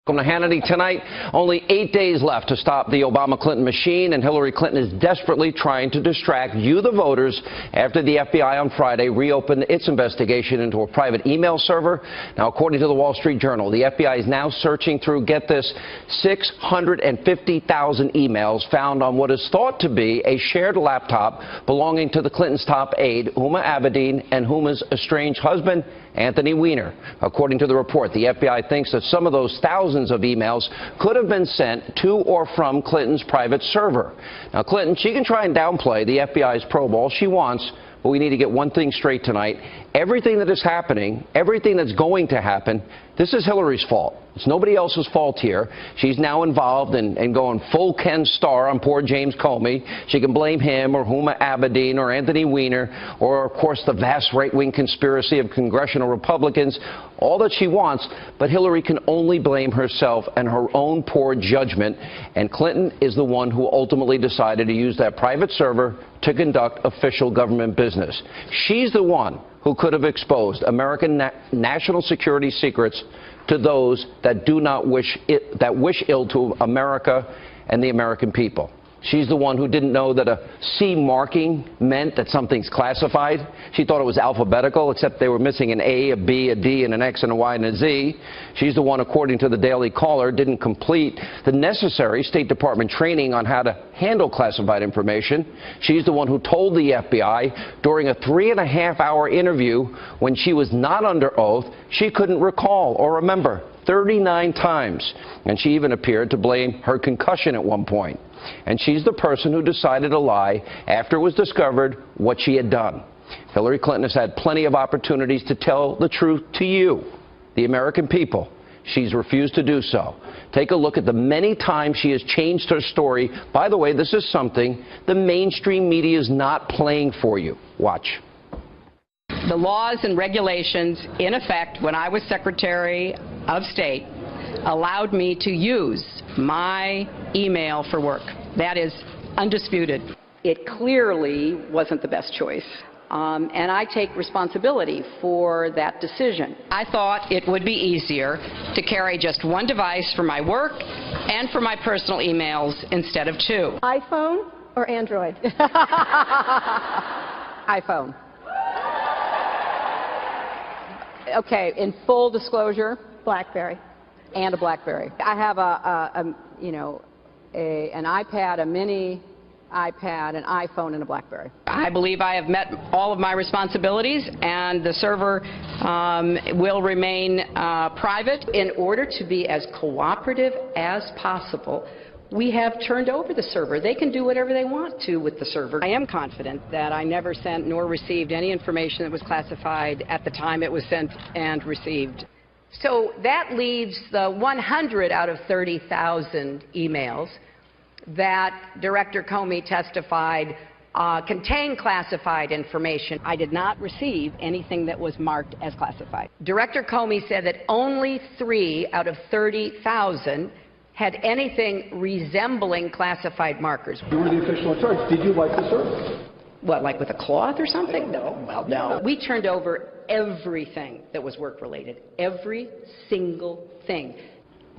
Welcome to Hannity tonight. Only 8 days left to stop the Obama-Clinton machine, and Hillary Clinton is desperately trying to distract you, the voters, after the FBI on Friday reopened its investigation into a private email server. Now, according to the Wall Street Journal, the FBI is now searching through, get this, 650,000 emails found on what is thought to be a shared laptop belonging to the Clintons' top aide, Huma Abedin, and Huma's estranged husband, Anthony Weiner. According to the report, the FBI thinks that some of those thousands of emails could have been sent to or from Clinton's private server. Now, Clinton, she can try and downplay the FBI's probe all she wants, but we need to get one thing straight tonight. Everything that is happening, everything that's going to happen, this is Hillary's fault. It's nobody else's fault here. She's now involved in going full Ken Starr on poor James Comey. She can blame him or Huma Abedin or Anthony Weiner or, of course, the vast right-wing conspiracy of congressional Republicans, all that she wants. But Hillary can only blame herself and her own poor judgment. And Clinton is the one who ultimately decided to use that private server to conduct official government business. She's the one who could have exposed American national security secrets to those that do not wish ill to America and the American people. She's the one who didn't know that a C marking meant that something's classified. She thought it was alphabetical, except they were missing an A, a B, a D, and an X, and a Y, and a Z. She's the one, according to the Daily Caller, didn't complete the necessary State Department training on how to handle classified information. She's the one who told the FBI during a 3.5-hour interview when she was not under oath she couldn't recall or remember 39 times. And she even appeared to blame her concussion at one point. And she's the person who decided to lie after it was discovered what she had done. Hillary Clinton has had plenty of opportunities to tell the truth to you, the American people. She's refused to do so. Take a look at the many times she has changed her story. By the way, this is something the mainstream media is not playing for you. Watch. The laws and regulations in effect when I was Secretary of State allowed me to use my email for work. That is undisputed. It clearly wasn't the best choice, and I take responsibility for that decision. I thought it would be easier to carry just one device for my work and for my personal emails instead of two. iPhone or Android? iPhone. Okay, in full disclosure, BlackBerry. and a BlackBerry. I have an iPad, a mini iPad, an iPhone, and a BlackBerry. I believe I have met all of my responsibilities, and the server will remain private. In order to be as cooperative as possible, we have turned over the server. They can do whatever they want to with the server. I am confident that I never sent nor received any information that was classified at the time it was sent and received. So that leaves the 100 out of 30,000 emails that Director Comey testified contain classified information. I did not receive anything that was marked as classified. Director Comey said that only 3 out of 30,000 had anything resembling classified markers. You were the official in charge. Did you like the service? What, like with a cloth or something? No. Well, no. We turned over everything that was work-related. Every single thing.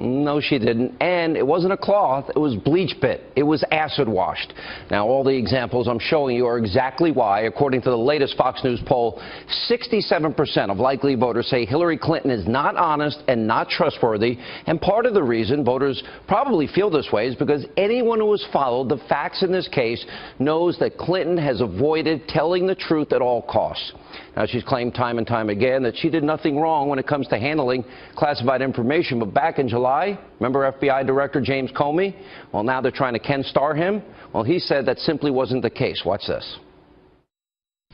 No, she didn't. And it wasn't a cloth. It was bleach bit. It was acid washed. Now, all the examples I'm showing you are exactly why, according to the latest Fox News poll, 67% of likely voters say Hillary Clinton is not honest and not trustworthy. And part of the reason voters probably feel this way is because anyone who has followed the facts in this case knows that Clinton has avoided telling the truth at all costs. Now, she's claimed time and time again that she did nothing wrong when it comes to handling classified information. But back in July, remember FBI Director James Comey? Well, now they're trying to Ken Starr him. Well, he said that simply wasn't the case. Watch this.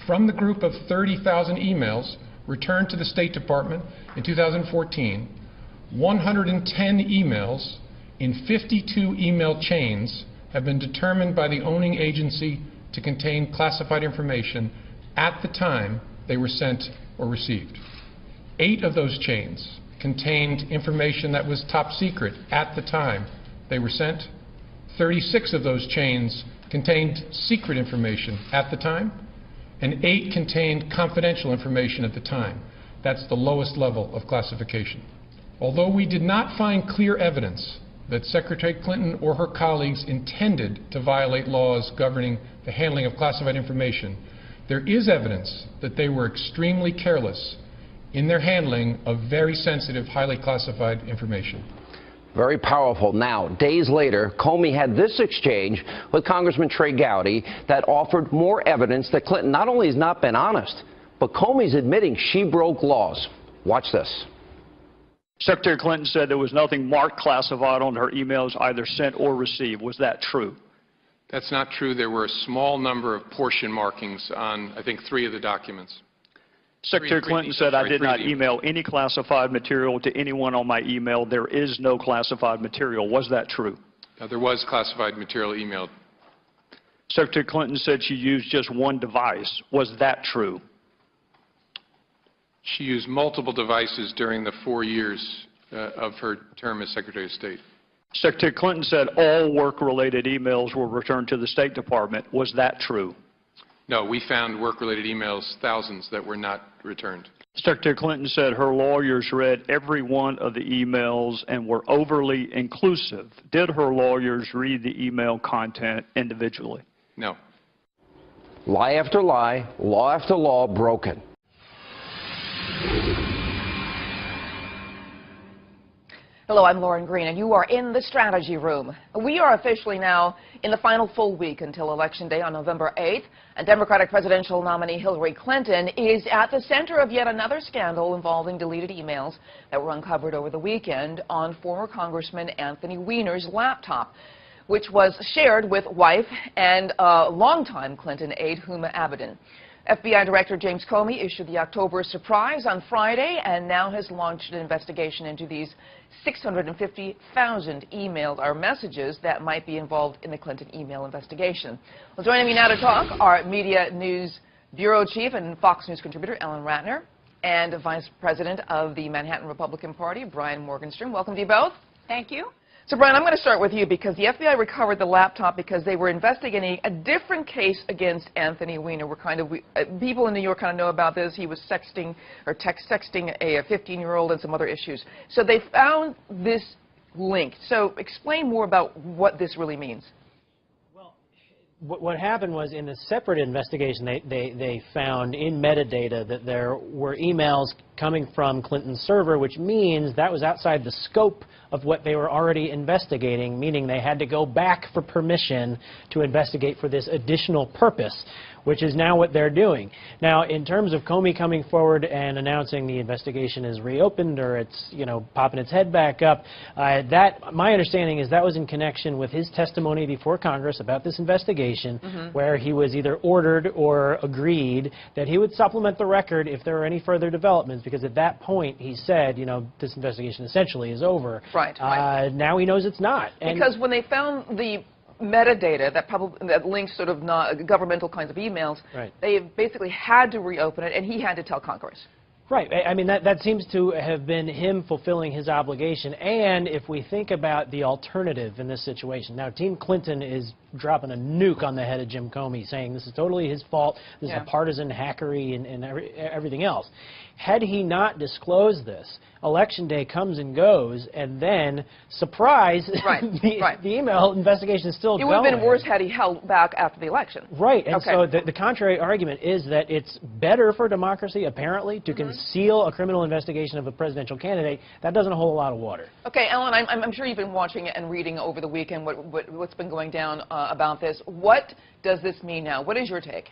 From the group of 30,000 emails returned to the State Department in 2014, 110 emails in 52 email chains have been determined by the owning agency to contain classified information at the time they were sent or received. 8 of those chains contained information that was top secret at the time they were sent. 36 of those chains contained secret information at the time, and 8 contained confidential information at the time. That's the lowest level of classification. Although we did not find clear evidence that Secretary Clinton or her colleagues intended to violate laws governing the handling of classified information, there is evidence that they were extremely careless in their handling of very sensitive, highly classified information. Very powerful. Now, days later, Comey had this exchange with Congressman Trey Gowdy that offered more evidence that Clinton not only has not been honest, but Comey's admitting she broke laws. Watch this. Secretary Clinton said there was nothing marked classified on her emails either sent or received. Was that true? That's not true. There were a small number of portion markings on, I think, 3 of the documents. Secretary Clinton said, I did not email any classified material to anyone on my email. There is no classified material. Was that true? There was classified material emailed. Secretary Clinton said she used just one device. Was that true? She used multiple devices during the 4 years of her term as Secretary of State. Secretary Clinton said all work-related emails were returned to the State Department. Was that true? No, we found work-related emails, thousands, that were not returned. Secretary Clinton said her lawyers read every one of the emails and were overly inclusive. Did her lawyers read the email content individually? No. Lie after lie, law after law broken. Hello, I'm Lauren Green, and you are in the Strategy Room. We are officially now in the final full week until Election Day on November 8th, and Democratic presidential nominee Hillary Clinton is at the center of yet another scandal involving deleted emails that were uncovered over the weekend on former Congressman Anthony Weiner's laptop, which was shared with wife and longtime Clinton aide Huma Abedin. FBI Director James Comey issued the October surprise on Friday and now has launched an investigation into these 650,000 emails or messages that might be involved in the Clinton email investigation. Well, joining me now to talk are Media News Bureau Chief and Fox News contributor Ellen Ratner and Vice President of the Manhattan Republican Party, Brian Morgenstern. Welcome to you both. Thank you. So, Brian, I'm going to start with you because the FBI recovered the laptop because they were investigating a different case against Anthony Weiner. People in New York kind of know about this. He was sexting or sexting a 15-year-old and some other issues. So they found this link. So explain more about what this really means. Well, what happened was in a separate investigation, they found in metadata that there were emails coming from Clinton's server, which means that was outside the scope of what they were already investigating, meaning they had to go back for permission to investigate for this additional purpose, which is now what they're doing. Now, in terms of Comey coming forward and announcing the investigation is reopened or it's, popping its head back up, my understanding is that was in connection with his testimony before Congress about this investigation, where he was either ordered or agreed that he would supplement the record if there were any further developments, because at that point he said, this investigation essentially is over. Right. Now he knows it's not. Because when they found the metadata that links sort of governmental kinds of emails, right, they basically had to reopen it, and he had to tell Congress. Right. I mean, that seems to have been him fulfilling his obligation. And if we think about the alternative in this situation, now Team Clinton is dropping a nuke on the head of Jim Comey, saying this is totally his fault, this is a partisan hackery and everything else. Had he not disclosed this, Election Day comes and goes, and then, surprise, the email investigation is still going. It would have been worse had he held back after the election. Right, and so the contrary argument is that it's better for democracy, apparently, to conceal a criminal investigation of a presidential candidate. That doesn't hold a lot of water. Okay, Ellen, I'm sure you've been watching and reading over the weekend what's been going down about this. What does this mean now? What is your take?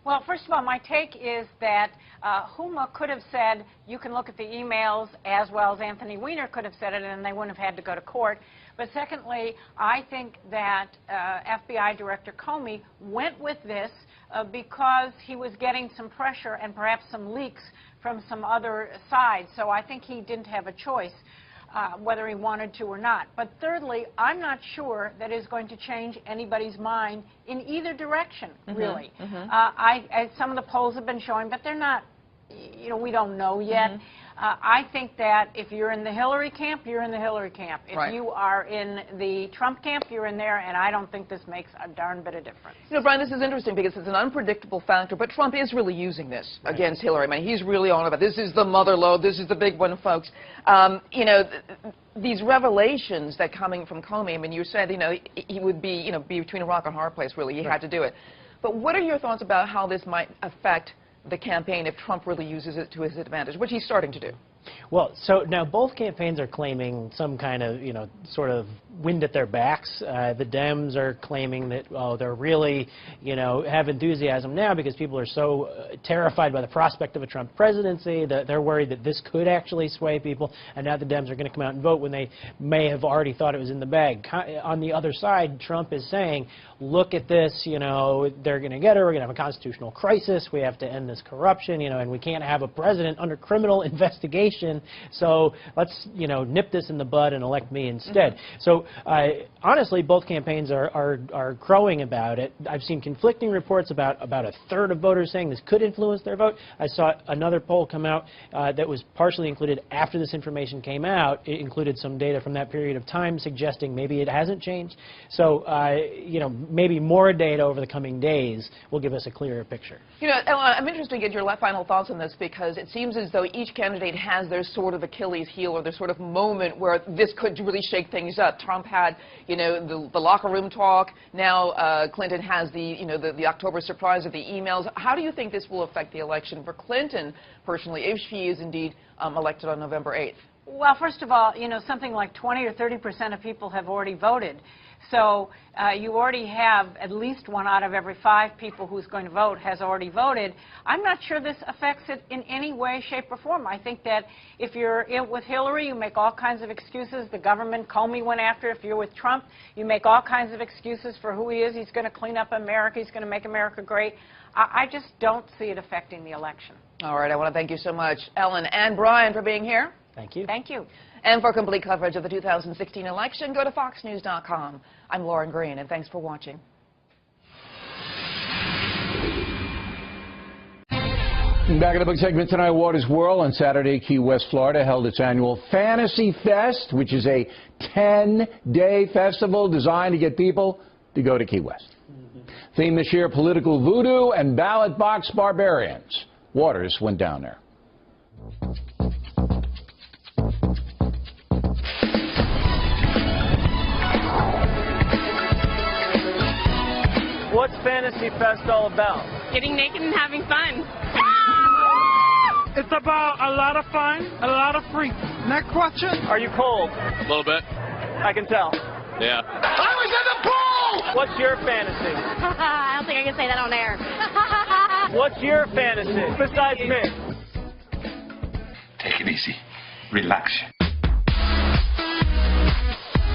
Well, first of all, my take is that Huma could have said, you can look at the emails, as well as Anthony Weiner could have said it, and they wouldn't have had to go to court. But secondly, I think that FBI Director Comey went with this because he was getting some pressure and perhaps some leaks from some other sides. So I think he didn't have a choice whether he wanted to or not. But thirdly, I'm not sure that is going to change anybody's mind in either direction, really. Some of the polls have been showing, but they're not, we don't know yet. I think that if you're in the Hillary camp, you're in the Hillary camp. If Right. you are in the Trump camp, you're in there, and I don't think this makes a darn bit of difference. You know, Brian, this is interesting because it's an unpredictable factor, but Trump is really using this against Hillary. I mean, he's really on about this is the mother lode, this is the big one, folks. You know, these revelations that coming from Comey, I mean, you said, you know, he would be, you know, be between a rock and a hard place, really. He had to do it. But what are your thoughts about how this might affect the campaign if Trump really uses it to his advantage, which he's starting to do? Well, so now both campaigns are claiming some kind of, you know, sort of wind at their backs. The Dems are claiming that, oh, they're really, you know, have enthusiasm now because people are so terrified by the prospect of a Trump presidency that they're worried that this could actually sway people, and now the Dems are going to come out and vote when they may have already thought it was in the bag. On the other side, Trump is saying, look at this, you know, they're going to get her, we're going to have a constitutional crisis, we have to end this corruption, you know, and we can't have a president under criminal investigation. So let's, you know, nip this in the bud and elect me instead. So honestly, both campaigns are crowing about it. I've seen conflicting reports about a third of voters saying this could influence their vote. I saw another poll come out that was partially included after this information came out. It included some data from that period of time suggesting maybe it hasn't changed. So, you know, maybe more data over the coming days will give us a clearer picture. You know, Ellen, I'm interested to get your final thoughts on this because it seems as though each candidate has their sort of Achilles heel or their sort of moment where this could really shake things up. Trump had, you know, the locker room talk. Now Clinton has the, you know, the October surprise of the emails. How do you think this will affect the election for Clinton personally if she is indeed elected on November 8th? Well, first of all, you know, something like 20 or 30% of people have already voted. So you already have at least 1 out of every 5 people who's going to vote has already voted. I'm not sure this affects it in any way, shape, or form. I think that if you're with Hillary, you make all kinds of excuses. The government, Comey went after. If you're with Trump, you make all kinds of excuses for who he is. He's going to clean up America. He's going to make America great. I just don't see it affecting the election. All right. I want to thank you so much, Ellen and Brian, for being here. Thank you. Thank you. And for complete coverage of the 2016 election, go to foxnews.com. I'm Lauren Green, and thanks for watching. Back in the book segment tonight, Waters World on Saturday, Key West, Florida, held its annual Fantasy Fest, which is a 10-day festival designed to get people to go to Key West. Theme this year, political voodoo and ballot box barbarians. Waters went down there. What's Fantasy Fest all about? Getting naked and having fun. It's about a lot of fun, a lot of freaks. Next question. Are you cold? A little bit. I can tell. Yeah. I was in the pool! What's your fantasy? I don't think I can say that on air. What's your fantasy besides me? Take it easy. Relax.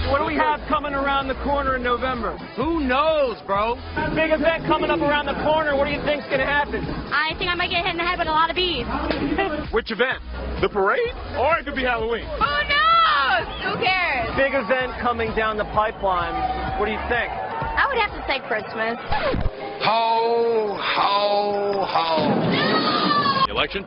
What do we have coming around the corner in November? Who knows, bro? Big event coming up around the corner. What do you think's going to happen? I think I might get hit in the head with a lot of bees. Which event? The parade? Or it could be Halloween. Who knows? Who cares? Big event coming down the pipeline. What do you think? I would have to say Christmas. Ho, ho, ho. The election?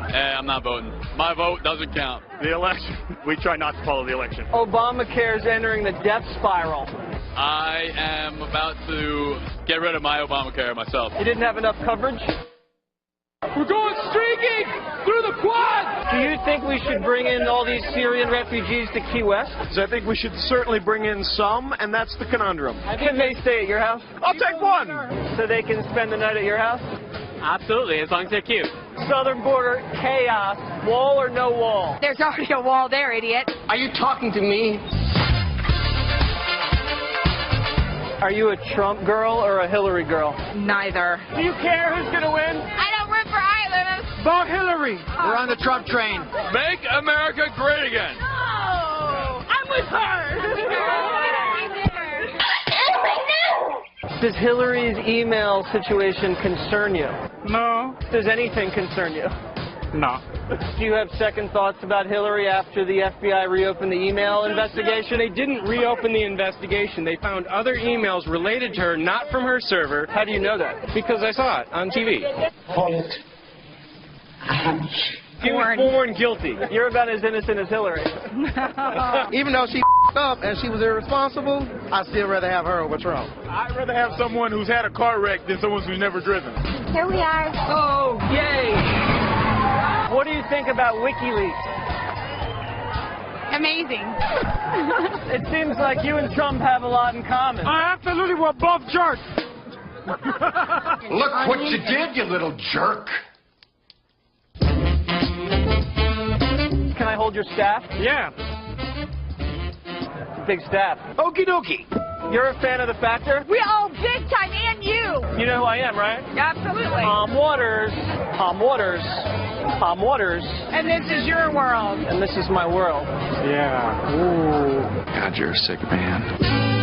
I'm not voting. My vote doesn't count. The election. We try not to follow the election. Obamacare's entering the death spiral. I am about to get rid of my Obamacare myself. You didn't have enough coverage? We're going streaking through the quad! Do you think we should bring in all these Syrian refugees to Key West? So I think we should certainly bring in some, and that's the conundrum. Can they stay at your house? I'll take one! So they can spend the night at your house? Absolutely, as long as they're cute. Southern border, chaos, wall or no wall? There's already a wall there, idiot. Are you talking to me? Are you a Trump girl or a Hillary girl? Neither. Do you care who's going to win? I don't root for either of them. Vote Hillary. We're on the Trump train. Make America great again. No! I'm with her! Does Hillary's email situation concern you? No. Does anything concern you? No. Do you have second thoughts about Hillary after the FBI reopened the email investigation? They didn't reopen the investigation. They found other emails related to her, not from her server. How do you know that? Because I saw it on TV. Call it a hunch. She was born guilty. You're about as innocent as Hillary. Even though she up and she was irresponsible, I'd still rather have her over Trump. I'd rather have someone who's had a car wreck than someone who's never driven. Here we are. Oh, yay! What do you think about WikiLeaks? Amazing. It seems like you and Trump have a lot in common. Absolutely, we're both jerks. Look what you did, you little jerk. Can I hold your staff? Yeah. Big staff. Okie dokie. You're a fan of The Factor? We all big time, and you. You know who I am, right? Absolutely. Tom Waters. Tom Waters. Tom Waters. And this is your world. And this is my world. Yeah. Ooh. God, you're a sick man.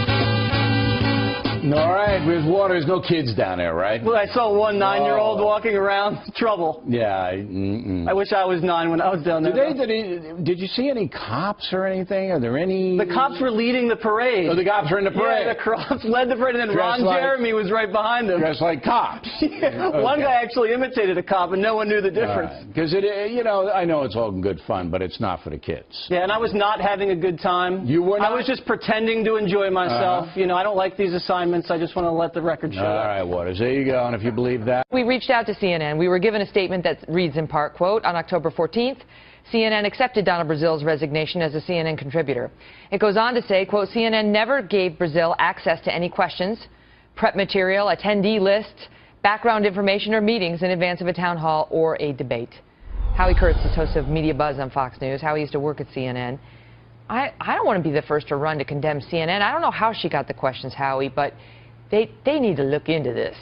All right, with Waters, no kids down there, right? Well, I saw one 9-year-old walking around. Trouble. Yeah. I wish I was 9 when I was down there. Did you see any cops or anything? Are there any? The cops were leading the parade. Oh, the cops were in the parade. Yeah, the cops led the parade, and then Ron Jeremy was right behind them. Dressed like cops. Yeah. Okay. One guy actually imitated a cop, and no one knew the difference. Because I know it's all good fun, but it's not for the kids. Yeah, and I was not having a good time. You were not? I was just pretending to enjoy myself. I don't like these assignments. I just want to let the record show. All right, Waters, there you go. And if you believe that. We reached out to CNN. We were given a statement that reads in part, quote, on October 14th, CNN accepted Donna Brazil's resignation as a CNN contributor. It goes on to say, quote, CNN never gave Brazil access to any questions, prep material, attendee lists, background information, or meetings in advance of a town hall or a debate. Howie Kurtz is host of Media Buzz on Fox News. Howie used to work at CNN. I don't want to be the first to run to condemn CNN. I don't know how she got the questions, Howie, but they need to look into this.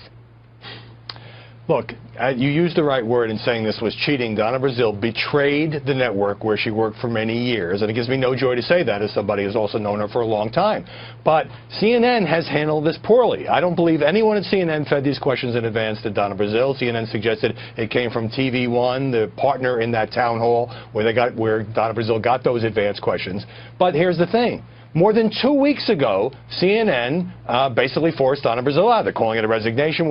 Look, you used the right word in saying this was cheating. Donna Brazil betrayed the network where she worked for many years, and it gives me no joy to say that as somebody who's also known her for a long time. But CNN has handled this poorly. I don't believe anyone at CNN fed these questions in advance to Donna Brazil. CNN suggested it came from TV1, the partner in that town hall where Donna Brazil got those advanced questions. But here's the thing. More than 2 weeks ago, CNN basically forced Donna Brazil out. They're calling it a resignation.